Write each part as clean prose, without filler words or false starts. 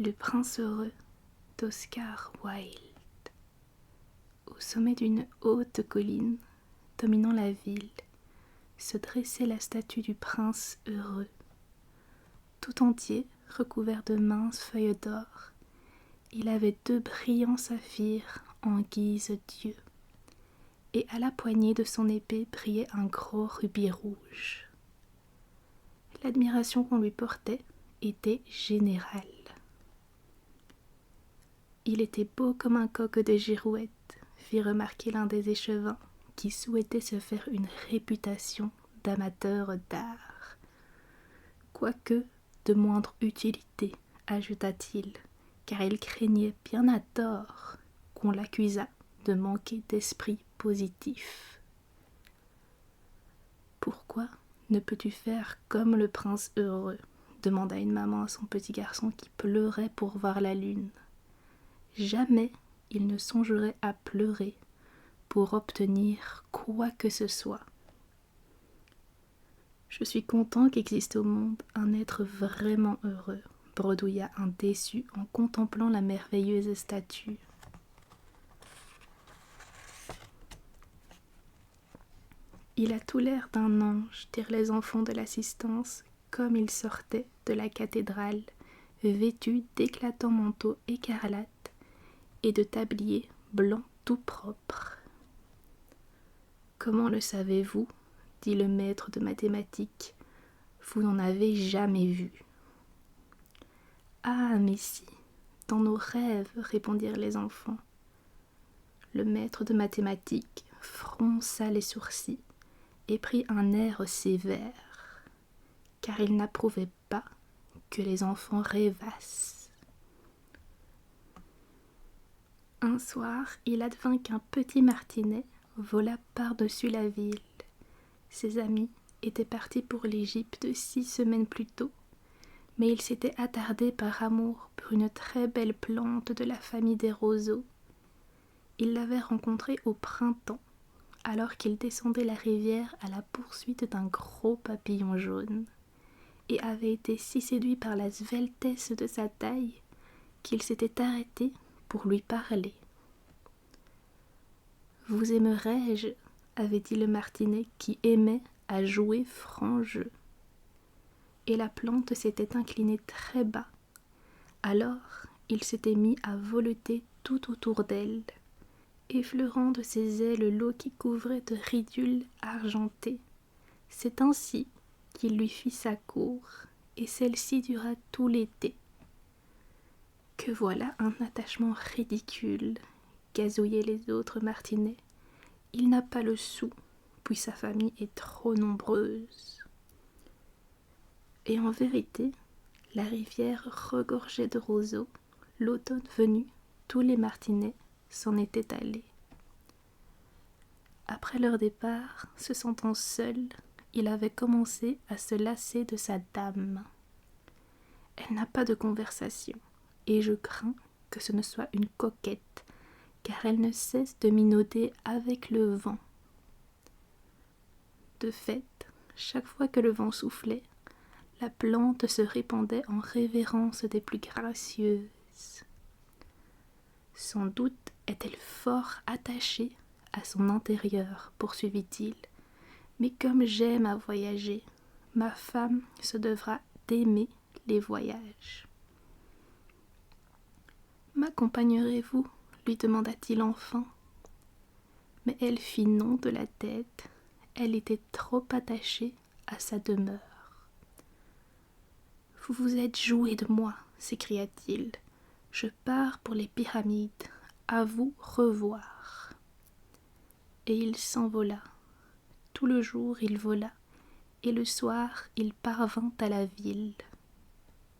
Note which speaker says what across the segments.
Speaker 1: Le prince heureux d'Oscar Wilde. Au sommet d'une haute colline, dominant la ville, se dressait la statue du prince heureux. Tout entier, recouvert de minces feuilles d'or, il avait 2 brillants saphirs en guise d'yeux, et à la poignée de son épée brillait un gros rubis rouge. L'admiration qu'on lui portait était générale. Il était beau comme un coq de girouette, fit remarquer l'un des échevins, qui souhaitait se faire une réputation d'amateur d'art. Quoique de moindre utilité, ajouta-t-il, car il craignait bien à tort qu'on l'accusât de manquer d'esprit positif. Pourquoi ne peux-tu faire comme le prince heureux ? Demanda une maman à son petit garçon qui pleurait pour voir la lune. Jamais il ne songerait à pleurer pour obtenir quoi que ce soit. Je suis content qu'existe au monde un être vraiment heureux, bredouilla un déçu en contemplant la merveilleuse statue. Il a tout l'air d'un ange, dirent les enfants de l'assistance, comme il sortait de la cathédrale, vêtu d'éclatants manteaux écarlates et de tabliers blancs tout propres. Comment le savez-vous ? Dit le maître de mathématiques. Vous n'en avez jamais vu. Ah, mais si, dans nos rêves, répondirent les enfants. Le maître de mathématiques fronça les sourcils et prit un air sévère, car il n'approuvait pas que les enfants rêvassent. Un soir, il advint qu'un petit martinet vola par-dessus la ville. Ses amis étaient partis pour l'Égypte 6 semaines plus tôt, mais il s'était attardé par amour pour une très belle plante de la famille des roseaux. Il l'avait rencontrée au printemps, alors qu'il descendait la rivière à la poursuite d'un gros papillon jaune, et avait été si séduit par la sveltesse de sa taille qu'il s'était arrêté pour lui parler. « Vous aimerais-je » avait dit le martinet qui aimait à jouer franc jeu. Et la plante s'était inclinée très bas. Alors il s'était mis à voleter tout autour d'elle, effleurant de ses ailes l'eau qui couvrait de ridules argentées. C'est ainsi qu'il lui fit sa cour, et celle-ci dura tout l'été. Que voilà un attachement ridicule, gazouillaient les autres martinets. Il n'a pas le sou, puis sa famille est trop nombreuse. Et en vérité, la rivière regorgeait de roseaux. L'automne venu, tous les martinets s'en étaient allés. Après leur départ, se sentant seul, il avait commencé à se lasser de sa dame. Elle n'a pas de conversation, et je crains que ce ne soit une coquette, car elle ne cesse de minauder avec le vent. De fait, chaque fois que le vent soufflait, la plante se répandait en révérences des plus gracieuses. Sans doute est-elle fort attachée à son intérieur, poursuivit-il, mais comme j'aime à voyager, ma femme se devra d'aimer les voyages. M'accompagnerez-vous ? Lui demanda-t-il enfin. Mais elle fit non de la tête. Elle était trop attachée à sa demeure. « Vous vous êtes joué de moi, s'écria-t-il. Je pars pour les pyramides. À vous revoir. » Et il s'envola. Tout le jour il vola, et le soir il parvint à la ville.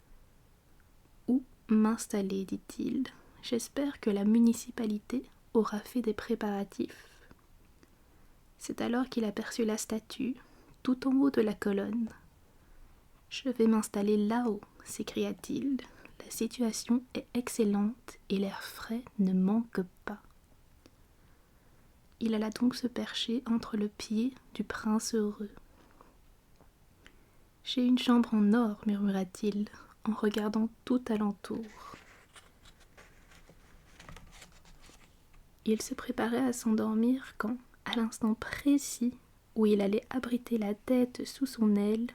Speaker 1: « Où m'installer ? dit-il. J'espère que la municipalité aura fait des préparatifs. » C'est alors qu'il aperçut la statue, tout en haut de la colonne. « Je vais m'installer là-haut, s'écria-t-il. La situation est excellente et l'air frais ne manque pas. » Il alla donc se percher entre le pied du prince heureux. « J'ai une chambre en or, murmura-t-il, en regardant tout alentour. Il se préparait à s'endormir quand, à l'instant précis où il allait abriter la tête sous son aile,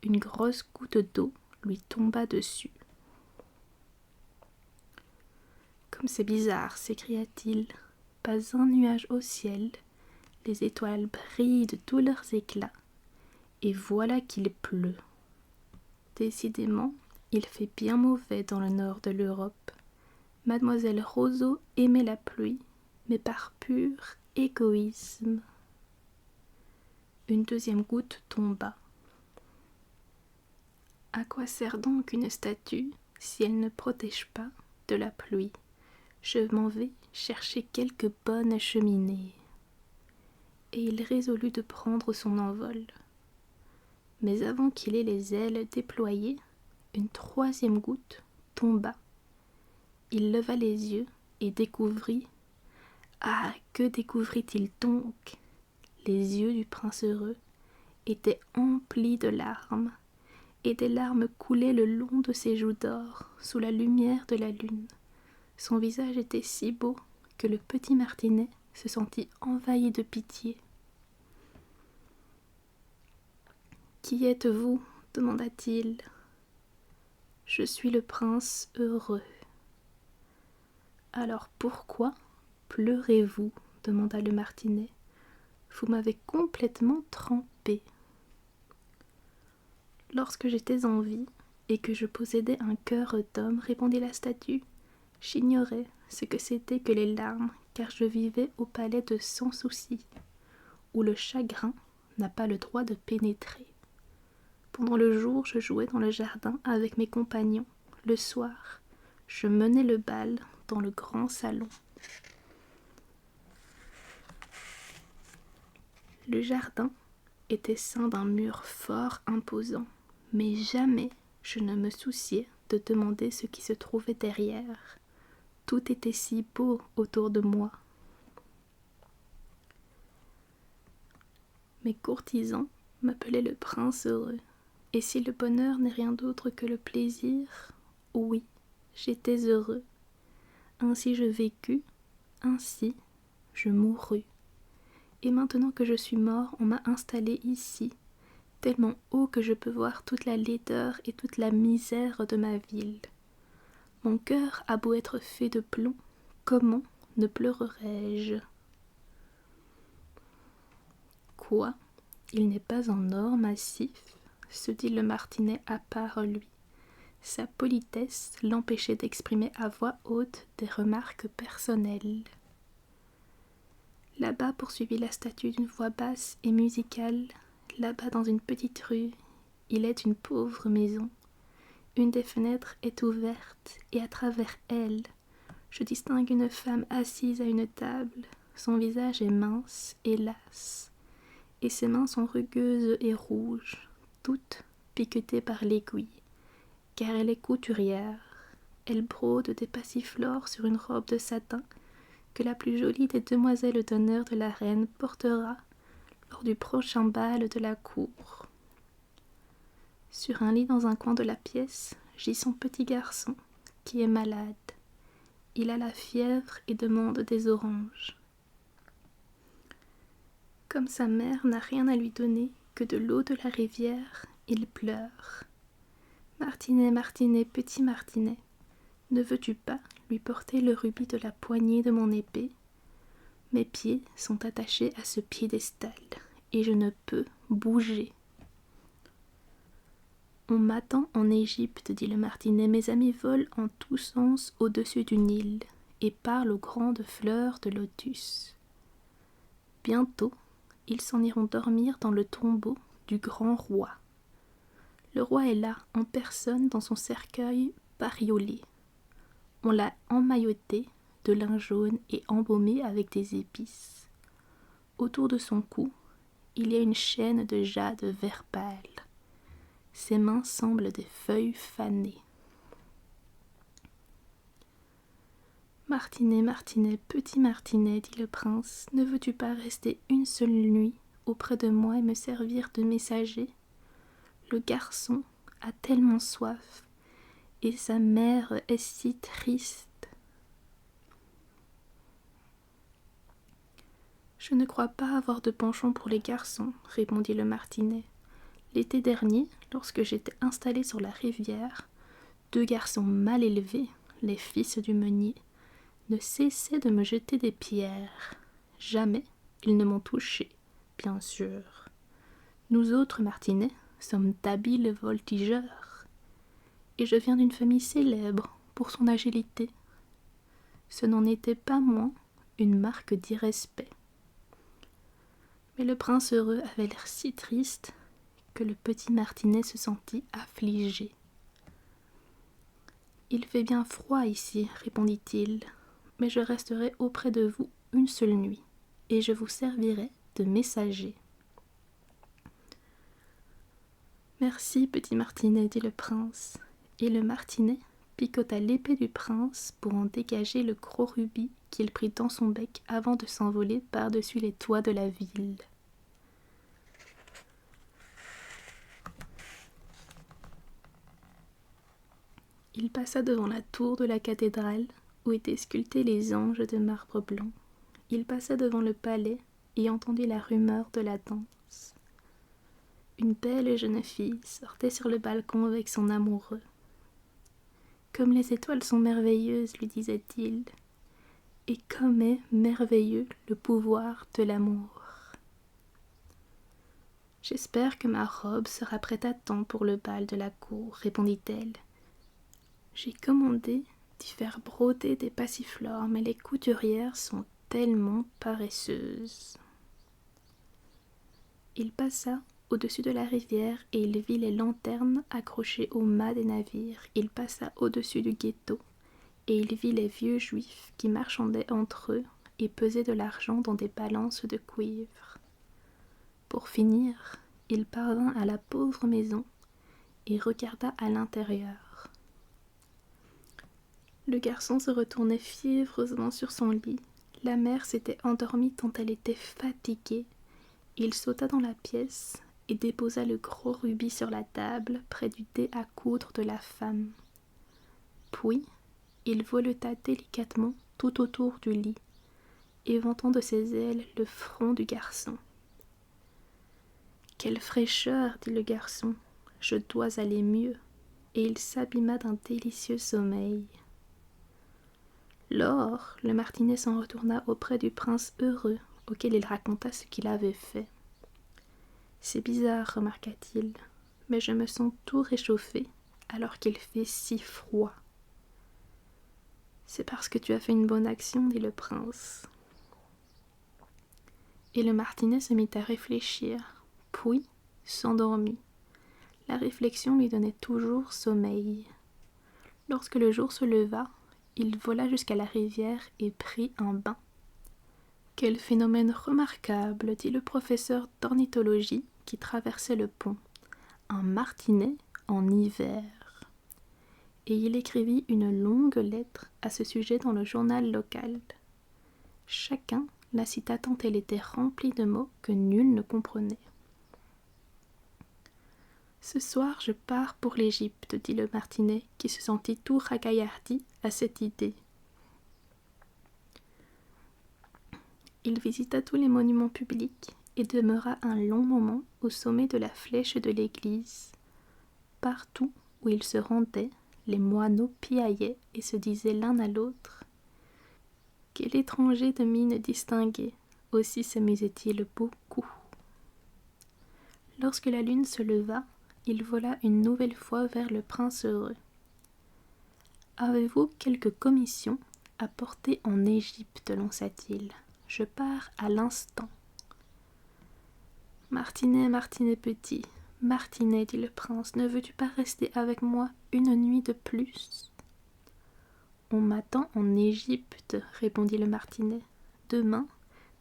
Speaker 1: une grosse goutte d'eau lui tomba dessus. « Comme c'est bizarre !» s'écria-t-il. « Pas un nuage au ciel, les étoiles brillent de tous leurs éclats, et voilà qu'il pleut. Décidément, il fait bien mauvais dans le nord de l'Europe. Mademoiselle Roseau aimait la pluie, mais par pur égoïsme. » Une deuxième goutte tomba. À quoi sert donc une statue si elle ne protège pas de la pluie ? Je m'en vais chercher quelque bonne cheminée. Et il résolut de prendre son envol. Mais avant qu'il ait les ailes déployées, une troisième goutte tomba. Il leva les yeux et découvrit... Ah, que découvrit-il donc ? Les yeux du prince heureux étaient emplis de larmes, et des larmes coulaient le long de ses joues d'or sous la lumière de la lune. Son visage était si beau que le petit Martinet se sentit envahi de pitié. « Qui êtes-vous ? demanda-t-il. « Je suis le prince heureux. »« Alors pourquoi pleurez-vous ? demanda le Martinet. « Vous m'avez complètement trempé. » « Lorsque j'étais en vie et que je possédais un cœur d'homme, répondit la statue, j'ignorais ce que c'était que les larmes, car je vivais au palais de Sans Souci, où le chagrin n'a pas le droit de pénétrer. Pendant le jour, je jouais dans le jardin avec mes compagnons. Le soir, je menais le bal dans le grand salon. Le jardin était ceint d'un mur fort imposant, mais jamais je ne me souciais de demander ce qui se trouvait derrière. Tout était si beau autour de moi. Mes courtisans m'appelaient le prince heureux, et si le bonheur n'est rien d'autre que le plaisir, oui, j'étais heureux. Ainsi je vécus, ainsi je mourus. Et maintenant que je suis mort, on m'a installé ici, tellement haut que je peux voir toute la laideur et toute la misère de ma ville. Mon cœur a beau être fait de plomb, comment ne pleurerais-je ? Quoi ? Il n'est pas en or massif, se dit le Martinet à part lui. Sa politesse l'empêchait d'exprimer à voix haute des remarques personnelles. Là-bas, poursuivit la statue d'une voix basse et musicale, là-bas dans une petite rue, il est une pauvre maison. Une des fenêtres est ouverte, et à travers elle, je distingue une femme assise à une table. Son visage est mince et lasse, et ses mains sont rugueuses et rouges, toutes piquetées par l'aiguille, car elle est couturière. Elle brode des passiflores sur une robe de satin que la plus jolie des demoiselles d'honneur de la reine portera lors du prochain bal de la cour. Sur un lit dans un coin de la pièce, gît son petit garçon, qui est malade. Il a la fièvre et demande des oranges. Comme sa mère n'a rien à lui donner que de l'eau de la rivière, il pleure. « Martinet, Martinet, petit Martinet, ne veux-tu pas lui porter le rubis de la poignée de mon épée ? Mes pieds sont attachés à ce piédestal, et je ne peux bouger. » « On m'attend en Égypte, dit le Martinet. Mes amis volent en tous sens au-dessus du Nil et parlent aux grandes fleurs de lotus. Bientôt, ils s'en iront dormir dans le tombeau du grand roi. Le roi est là, en personne, dans son cercueil bariolé. On l'a emmailloté de lin jaune et embaumé avec des épices. Autour de son cou, il y a une chaîne de jade vert pâle. Ses mains semblent des feuilles fanées. « Martinet, Martinet, petit Martinet, dit le prince, ne veux-tu pas rester une seule nuit auprès de moi et me servir de messager ? Le garçon a tellement soif, et sa mère est si triste. Je ne crois pas avoir de penchant pour les garçons, répondit le martinet. L'été dernier, lorsque j'étais installé sur la rivière, 2 garçons mal élevés, les fils du meunier, ne cessaient de me jeter des pierres. Jamais ils ne m'ont touché, bien sûr. Nous autres martinets sommes d'habiles voltigeurs, et je viens d'une famille célèbre pour son agilité. Ce n'en était pas moins une marque d'irrespect. Mais le prince heureux avait l'air si triste que le petit martinet se sentit affligé. « Il fait bien froid ici, répondit-il, mais je resterai auprès de vous une seule nuit, et je vous servirai de messager. »« Merci, petit martinet, dit le prince, et le martinet picota l'épée du prince pour en dégager le gros rubis qu'il prit dans son bec avant de s'envoler par-dessus les toits de la ville. Il passa devant la tour de la cathédrale où étaient sculptés les anges de marbre blanc. Il passa devant le palais et entendit la rumeur de la danse. Une belle jeune fille sortait sur le balcon avec son amoureux. « Comme les étoiles sont merveilleuses, lui disait-il, et comme est merveilleux le pouvoir de l'amour. J'espère que ma robe sera prête à temps pour le bal de la cour, répondit-elle. J'ai commandé d'y faire broder des passiflores, mais les couturières sont tellement paresseuses. » Il passa au-dessus de la rivière et il vit les lanternes accrochées aux mâts des navires. Il passa au-dessus du ghetto et il vit les vieux juifs qui marchandaient entre eux et pesaient de l'argent dans des balances de cuivre. Pour finir, il parvint à la pauvre maison et regarda à l'intérieur. Le garçon se retournait fiévreusement sur son lit. La mère s'était endormie tant elle était fatiguée. Il sauta dans la pièce et déposa le gros rubis sur la table près du dé à coudre de la femme. Puis, il voleta délicatement tout autour du lit, éventant de ses ailes le front du garçon. « Quelle fraîcheur !» dit le garçon. « Je dois aller mieux. » Et il s'abîma d'un délicieux sommeil. Lors, le martinet s'en retourna auprès du prince heureux, auquel il raconta ce qu'il avait fait. « C'est bizarre, remarqua-t-il, mais je me sens tout réchauffé alors qu'il fait si froid. »« C'est parce que tu as fait une bonne action, dit le prince. » Et le martinet se mit à réfléchir, puis s'endormit. La réflexion lui donnait toujours sommeil. Lorsque le jour se leva, il vola jusqu'à la rivière et prit un bain. « Quel phénomène remarquable !» dit le professeur d'ornithologie qui traversait le pont. « Un martinet en hiver !» Et il écrivit une longue lettre à ce sujet dans le journal local. Chacun la cita tant elle était remplie de mots que nul ne comprenait. « Ce soir, je pars pour l'Égypte, dit le martinet, qui se sentit tout ragaillardi à cette idée. Il visita tous les monuments publics et demeura un long moment au sommet de la flèche de l'église. Partout où il se rendait, les moineaux piaillaient et se disaient l'un à l'autre « Quel étranger de mine distinguée !» Aussi s'amusait-il beaucoup. Lorsque la lune se leva, il vola une nouvelle fois vers le prince heureux. « Avez-vous quelque commission à porter en Égypte ?» lança-t-il. « Je pars à l'instant. »« Martinet, Martinet petit, Martinet, dit le prince, ne veux-tu pas rester avec moi une nuit de plus ?»« On m'attend en Égypte, répondit le martinet. Demain,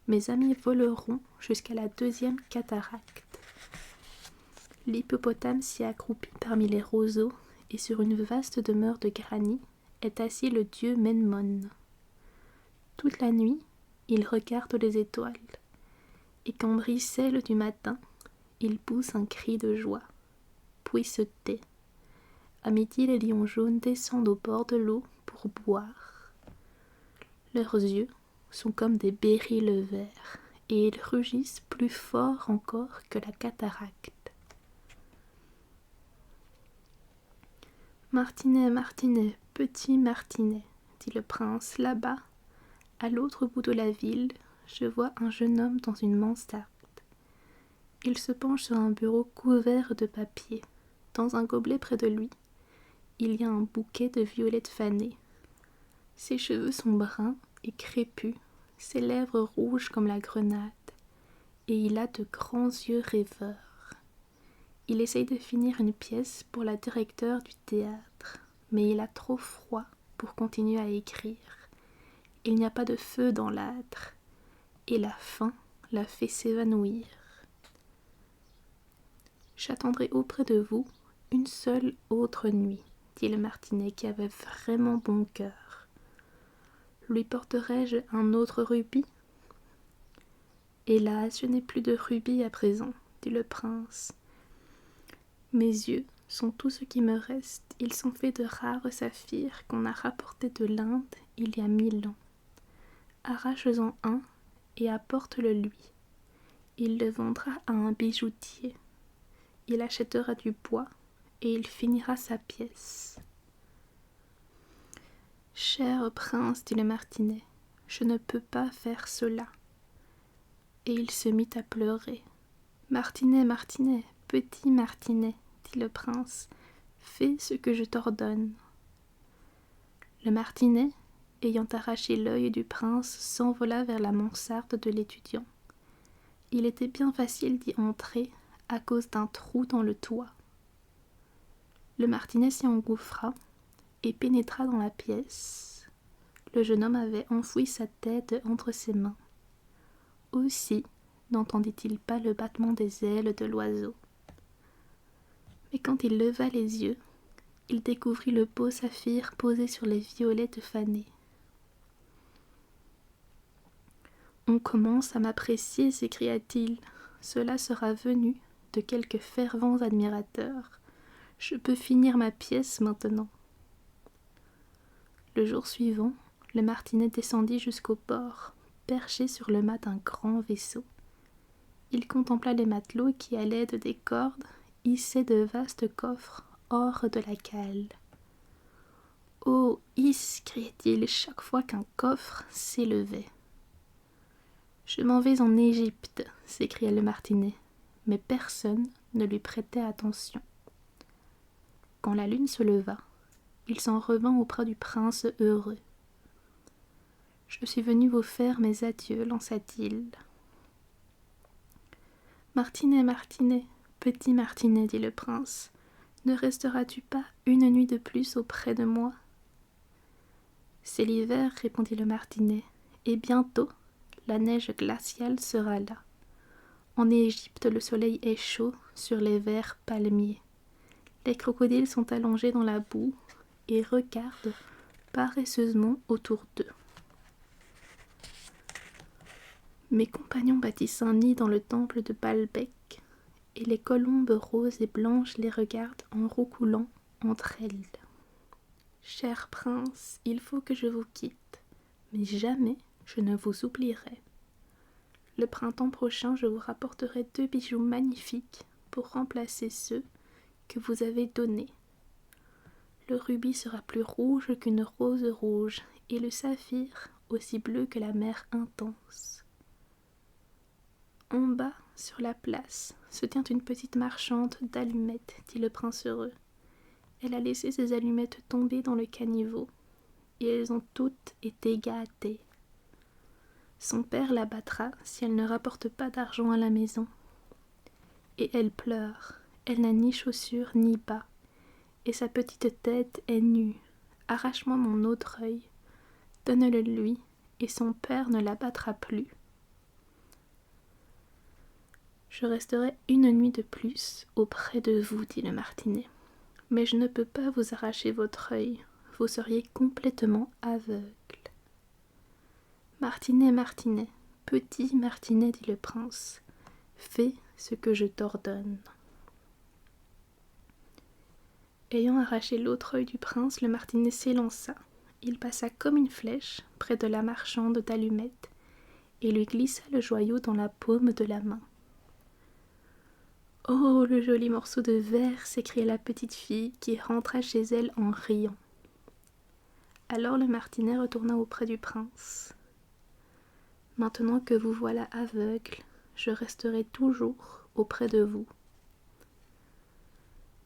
Speaker 1: mes amis voleront jusqu'à la 2e cataracte. L'hippopotame s'y accroupit parmi les roseaux, et sur une vaste demeure de granit est assis le dieu Memnon. Toute la nuit, il regarde les étoiles, et quand brille celle du matin, il pousse un cri de joie, puis se tait. À midi, les lions jaunes descendent au bord de l'eau pour boire. Leurs yeux sont comme des béryls verts, et ils rugissent plus fort encore que la cataracte. Martinet, Martinet, petit Martinet, dit le prince, là-bas, à l'autre bout de la ville, je vois un jeune homme dans une mansarde. Il se penche sur un bureau couvert de papier. Dans un gobelet près de lui, il y a un bouquet de violettes fanées. Ses cheveux sont bruns et crépus, ses lèvres rouges comme la grenade, et il a de grands yeux rêveurs. Il essaye de finir une pièce pour la directeur du théâtre, mais il a trop froid pour continuer à écrire. Il n'y a pas de feu dans l'âtre, et la faim l'a fait s'évanouir. J'attendrai auprès de vous une seule autre nuit, dit le Martinet qui avait vraiment bon cœur. Lui porterai-je un autre rubis ? Hélas, je n'ai plus de rubis à présent, dit le prince. Mes yeux sont tout ce qui me reste. Ils sont faits de rares saphirs qu'on a rapportés de l'Inde il y a 1000 ans. Arrache-en un et apporte-le-lui. Il le vendra à un bijoutier. Il achètera du bois et il finira sa pièce. Cher prince, dit le Martinet, je ne peux pas faire cela. Et il se mit à pleurer. Martinet, Martinet, petit Martinet, dit le prince, fais ce que je t'ordonne. Le Martinet, ayant arraché l'œil du prince, s'envola vers la mansarde de l'étudiant. Il était bien facile d'y entrer à cause d'un trou dans le toit. Le Martinet s'y engouffra et pénétra dans la pièce. Le jeune homme avait enfoui sa tête entre ses mains. Aussi n'entendit-il pas le battement des ailes de l'oiseau. Mais quand il leva les yeux, il découvrit le beau saphir posé sur les violettes fanées. « On commence à m'apprécier, s'écria-t-il. Cela sera venu de quelques fervents admirateurs. Je peux finir ma pièce maintenant. » Le jour suivant, le Martinet descendit jusqu'au port, perché sur le mât d'un grand vaisseau. Il contempla les matelots qui, à l'aide des cordes, hissaient de vastes coffres hors de la cale. « Oh, hisse !» criait-il chaque fois qu'un coffre s'élevait. « Je m'en vais en Égypte !» s'écria le Martinet, mais personne ne lui prêtait attention. Quand la lune se leva, il s'en revint auprès du prince heureux. « Je suis venu vous faire mes adieux, lança-t-il. « Martinet, Martinet, petit Martinet, dit le prince, ne resteras-tu pas une nuit de plus auprès de moi ? C'est l'hiver, répondit le Martinet, et bientôt la neige glaciale sera là. En Égypte, le soleil est chaud sur les verts palmiers. Les crocodiles sont allongés dans la boue et regardent paresseusement autour d'eux. Mes compagnons bâtissent un nid dans le temple de Baalbec, et les colombes roses et blanches les regardent en roucoulant entre elles. Cher prince, il faut que je vous quitte, mais jamais je ne vous oublierai. Le printemps prochain, je vous rapporterai 2 bijoux magnifiques pour remplacer ceux que vous avez donnés. Le rubis sera plus rouge qu'une rose rouge, et le saphir aussi bleu que la mer intense. En bas, sur la place, se tient une petite marchande d'allumettes, dit le prince heureux. Elle a laissé ses allumettes tomber dans le caniveau, et elles ont toutes été gâtées. Son père la battra si elle ne rapporte pas d'argent à la maison. Et elle pleure, elle n'a ni chaussures ni bas, et sa petite tête est nue. Arrache-moi mon autre œil, donne-le lui, et son père ne la battra plus. Je resterai une nuit de plus auprès de vous, dit le Martinet. Mais je ne peux pas vous arracher votre œil, vous seriez complètement aveugle. Martinet, Martinet, petit Martinet, dit le prince, fais ce que je t'ordonne. Ayant arraché l'autre œil du prince, le martinet s'élança. Il passa comme une flèche près de la marchande d'allumettes et lui glissa le joyau dans la paume de la main. « Oh, le joli morceau de verre !» s'écria la petite fille qui rentra chez elle en riant. Alors le martinet retourna auprès du prince. « Maintenant que vous voilà aveugle, je resterai toujours auprès de vous. »«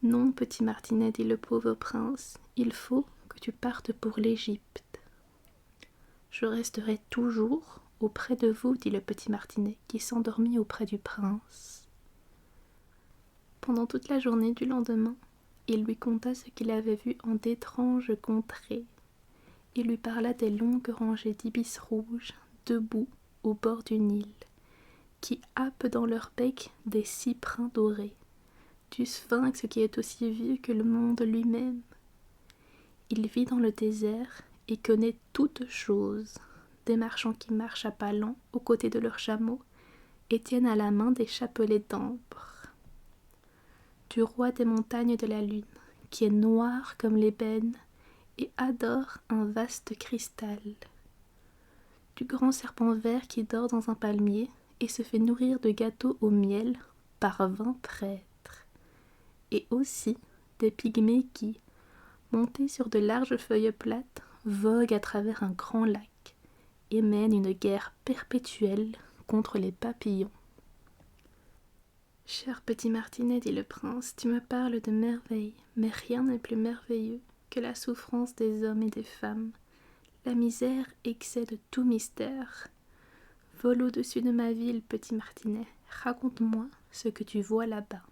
Speaker 1: Non, petit martinet, dit le pauvre prince, il faut que tu partes pour l'Égypte. »« Je resterai toujours auprès de vous, dit le petit martinet, qui s'endormit auprès du prince. Pendant toute la journée du lendemain, il lui conta ce qu'il avait vu en d'étranges contrées. Il lui parla des longues rangées d'ibis rouges, debout au bord du Nil, qui happent dans leur bec des cyprins dorés, du sphinx qui est aussi vieux que le monde lui-même. Il vit dans le désert et connaît toutes choses, des marchands qui marchent à pas lents aux côtés de leurs chameaux et tiennent à la main des chapelets d'ambre, du roi des montagnes de la lune, qui est noir comme l'ébène et adore un vaste cristal, du grand serpent vert qui dort dans un palmier et se fait nourrir de gâteaux au miel par 20 prêtres, et aussi des pygmées qui, montés sur de larges feuilles plates, voguent à travers un grand lac et mènent une guerre perpétuelle contre les papillons. « Cher petit martinet, dit le prince, tu me parles de merveilles, mais rien n'est plus merveilleux que la souffrance des hommes et des femmes. La misère excède tout mystère. Vole au-dessus de ma ville, petit martinet, raconte-moi ce que tu vois là-bas. »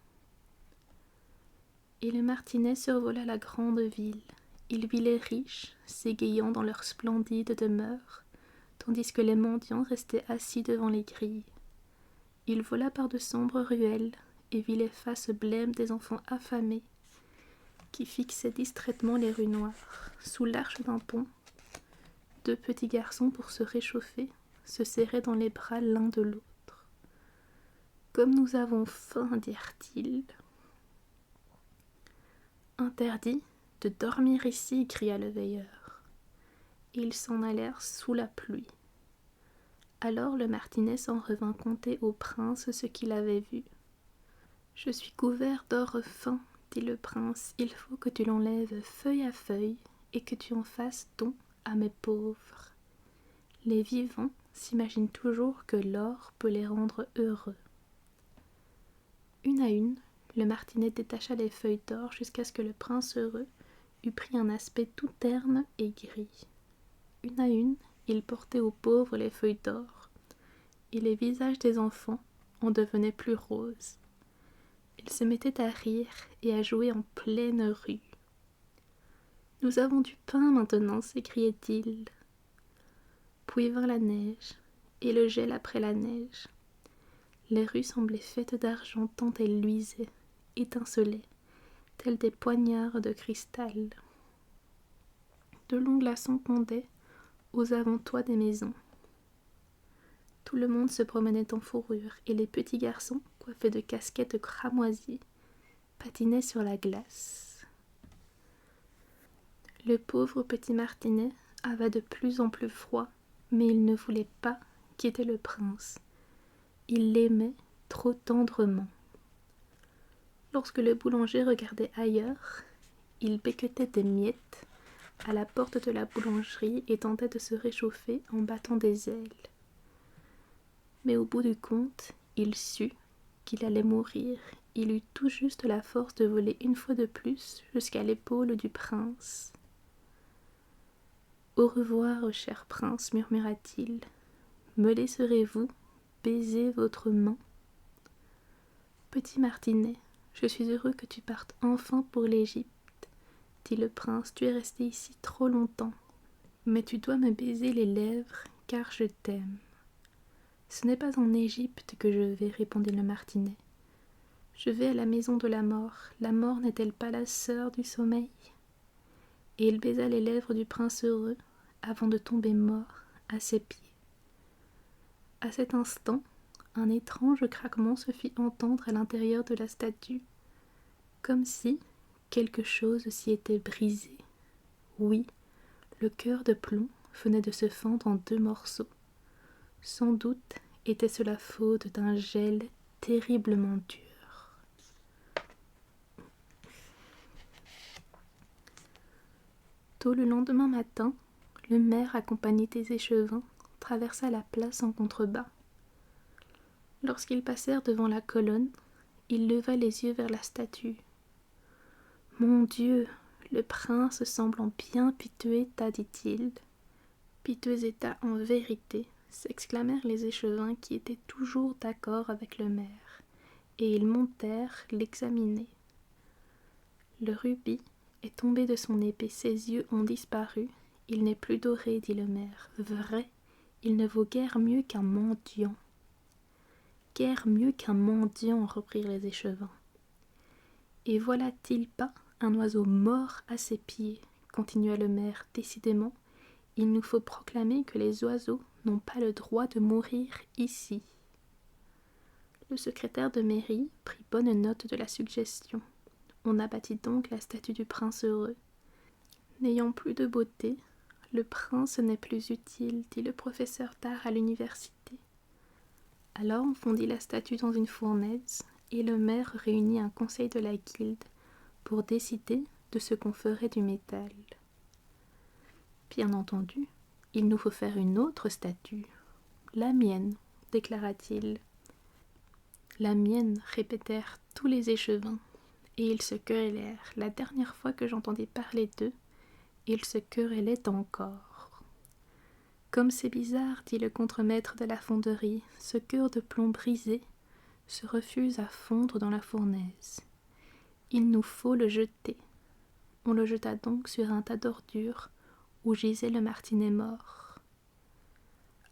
Speaker 1: Et le martinet survola la grande ville. Il vit les riches s'égayant dans leurs splendides demeures, tandis que les mendiants restaient assis devant les grilles. Il vola par de sombres ruelles et vit les faces blêmes des enfants affamés qui fixaient distraitement les rues noires. Sous l'arche d'un pont, 2 petits garçons, pour se réchauffer, se serraient dans les bras l'un de l'autre. « Comme nous avons faim, dirent-ils. »« Interdit de dormir ici, cria le veilleur. Et ils s'en allèrent sous la pluie. Alors le martinet s'en revint conter au prince ce qu'il avait vu. « Je suis couvert d'or fin, dit le prince, il faut que tu l'enlèves feuille à feuille et que tu en fasses don à mes pauvres. Les vivants s'imaginent toujours que l'or peut les rendre heureux. » Une à une, le martinet détacha les feuilles d'or jusqu'à ce que le prince heureux eût pris un aspect tout terne et gris. Une à une, il portait aux pauvres les feuilles d'or, et les visages des enfants en devenaient plus roses. Ils se mettaient à rire et à jouer en pleine rue. « Nous avons du pain maintenant, s'écriait-il. » Puis vint la neige, et le gel après la neige. Les rues semblaient faites d'argent tant elles luisaient, étincelaient, tels des poignards de cristal. De longs glaçons pendaient aux avant-toits des maisons. Tout le monde se promenait en fourrure, et les petits garçons, coiffés de casquettes cramoisies, patinaient sur la glace. Le pauvre petit martinet avait de plus en plus froid, mais il ne voulait pas quitter le prince. Il l'aimait trop tendrement. Lorsque le boulanger regardait ailleurs, il becquetait des miettes à la porte de la boulangerie et tentait de se réchauffer en battant des ailes. Mais au bout du compte, il sut qu'il allait mourir. Il eut tout juste la force de voler une fois de plus jusqu'à l'épaule du prince. « Au revoir, cher prince, murmura-t-il. Me laisserez-vous baiser votre main ? » « Petit martinet, je suis heureux que tu partes enfin pour l'Égypte, dit le prince. Tu es resté ici trop longtemps, mais tu dois me baiser les lèvres, car je t'aime. »« Ce n'est pas en Égypte que je vais, répondit le martinet. Je vais à la maison de la mort. La mort n'est-elle pas la sœur du sommeil ? » Et il baisa les lèvres du prince heureux avant de tomber mort à ses pieds. À cet instant, un étrange craquement se fit entendre à l'intérieur de la statue, comme si, Quelque chose s'y était brisé. Oui, le cœur de plomb venait de se fendre en 2 morceaux. Sans doute était-ce la faute d'un gel terriblement dur. Tôt le lendemain matin, le maire, accompagné des échevins, traversa la place en contrebas. Lorsqu'ils passèrent devant la colonne, il leva les yeux vers la statue. « Mon Dieu, le prince semble en bien piteux état, dit-il. »« Piteux état en vérité, » s'exclamèrent les échevins qui étaient toujours d'accord avec le maire, et ils montèrent l'examiner. Le rubis est tombé de son épée, ses yeux ont disparu. Il n'est plus doré, dit le maire. Vrai, il ne vaut guère mieux qu'un mendiant. Guère mieux qu'un mendiant, reprirent les échevins. Et voilà-t-il pas un oiseau mort à ses pieds, continua le maire. Décidément, il nous faut proclamer que les oiseaux n'ont pas le droit de mourir ici. Le secrétaire de mairie prit bonne note de la suggestion. On abattit donc la statue du prince heureux. N'ayant plus de beauté, le prince n'est plus utile, dit le professeur d'art à l'université. Alors on fondit la statue dans une fournaise, et le maire réunit un conseil de la guilde pour décider de ce qu'on ferait du métal. Bien entendu, il nous faut faire une autre statue. La mienne, déclara-t-il. La mienne, répétèrent tous les échevins, et ils se querellèrent. La dernière fois que j'entendis parler d'eux, ils se querellaient encore. Comme c'est bizarre, dit le contremaître de la fonderie, ce cœur de plomb brisé se refuse à fondre dans la fournaise. Il nous faut le jeter. On le jeta donc sur un tas d'ordures où gisait le martinet mort.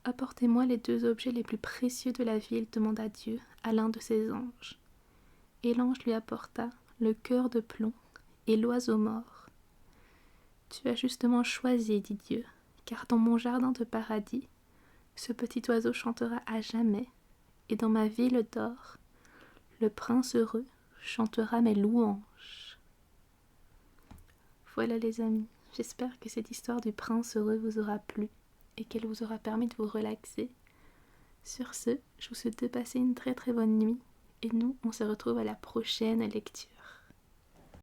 Speaker 1: Apportez-moi les 2 objets les plus précieux de la ville, demanda Dieu à l'un de ses anges. Et l'ange lui apporta le cœur de plomb et l'oiseau mort. Tu as justement choisi, dit Dieu, car dans mon jardin de paradis, ce petit oiseau chantera à jamais, et dans ma ville d'or, le prince heureux chantera mes louanges. Voilà les amis, j'espère que cette histoire du prince heureux vous aura plu et qu'elle vous aura permis de vous relaxer. Sur ce, je vous souhaite de passer une très très bonne nuit et nous, on se retrouve à la prochaine lecture.